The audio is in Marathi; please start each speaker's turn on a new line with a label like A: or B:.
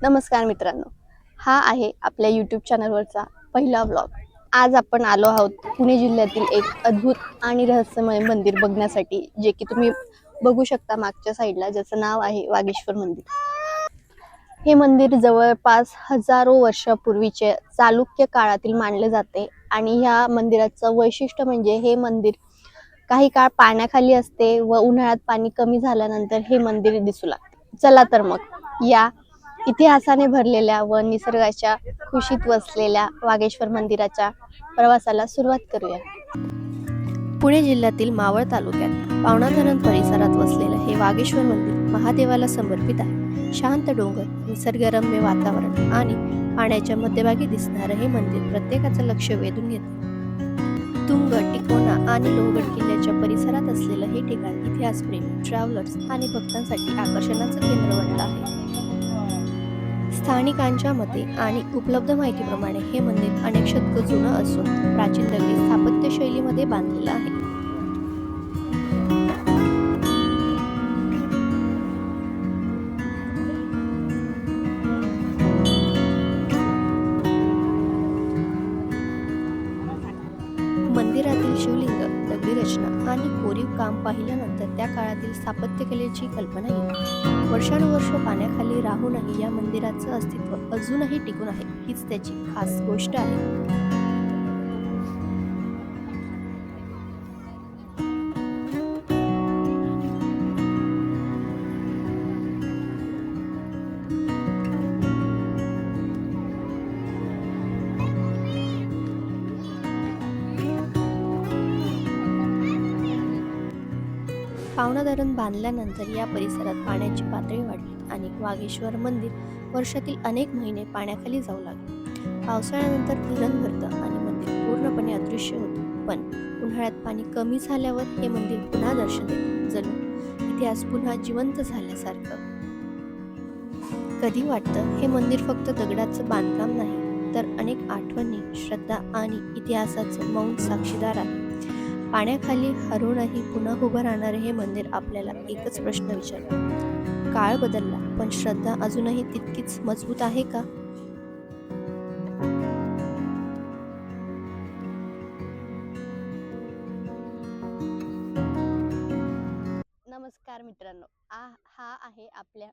A: नमस्कार मित्रांनो, हा आहे आपल्या यूट्यूब चॅनलवरचा पहिला व्लॉग। आज आपण आलो आहोत पुणे जिल्ह्यातील एक अद्भुत आणि रहस्यमय मंदिर बघण्यासाठी, जे की तुम्ही बघू शकता मागच्या साईडला, ज्याचं नाव आहे वागेश्वर मंदिर। हे मंदिर जवळपास हजारो वर्षापूर्वीचे चालुक्य काळातील मानले जाते आणि ह्या मंदिराचं वैशिष्ट्य म्हणजे हे मंदिर काही काळ पाण्याखाली असते व उन्हाळ्यात पाणी कमी झाल्यानंतर हे मंदिर दिसू लागते। चला तर मग या इतिहासाने भरलेल्या व निसर्गाच्या खुशीत वसलेल्या वागेश्वर मंदिराच्या प्रवासाला सुरुवात करूया। पुणे जिल्ह्यातील मावळ तालुक्यात पावणा धरण परिसरात वसलेलं हे वागेश्वर मंदिर महादेवाला समर्पित आहे। शांत डोंगर, निसर्गरम्य वातावरण आणि पाण्याच्या मध्यभागी दिसणारं हे मंदिर प्रत्येकाचं लक्ष वेधून घेते। तुंग, टिकोणा आणि लोहगड किल्ल्याच्या परिसरात असलेलं हे ठिकाण इतिहासप्रेमी, ट्रॅव्हलर्स आणि भक्तांसाठी आकर्षणाचं केंद्र बनलं आहे। स्थानिकांच्या मते आणि उपलब्ध माहितीप्रमाणे हे मंदिर अनेक शतकं जुनं असून प्राचीन दगडी स्थापत्य शैलीमध्ये बांधलेलं आहे। मंदिरातील शिवलिंग, दगडी रचना आणि कोरीव काम पाहिल्यानंतर त्या काळातील स्थापत्यकलेची कल्पना येते। वर्षानुवर्ष पाण्याखाली राहूनही या मंदिराचं अस्तित्व अजूनही टिकून आहे, हीच त्याची खास गोष्ट आहे। पावणा धरण बांधल्यानंतर या परिसरात पाण्याची पातळी वाढली आणि वागेश्वर मंदिर वर्षातील अनेक महिने पाण्याखाली जाऊ लागले। पावसाळ्यानंतर धरण भरतं आणि मंदिर पूर्णपणे अदृश्य होतं, पण उन्हाळ्यात पाणी कमी झाल्यावर हे मंदिर पुन्हा दर्शन देते, जणू इतिहास पुन्हा जिवंत झाल्यासारखं। कधी वाटतं हे मंदिर फक्त दगडाचं बांधकाम नाही, तर अनेक आठवणी, श्रद्धा आणि इतिहासाचं मौन साक्षीदार आहे। पाण्याखाली हरवूनही पुन्हा उभं राहणारे हे मंदिर आपल्याला एकच प्रश्न विचारते, काळ बदलला पण श्रद्धा अजूनही तितकीच मजबूत आहे का? नमस्कार मित्रांनो, हा आहे आपल्या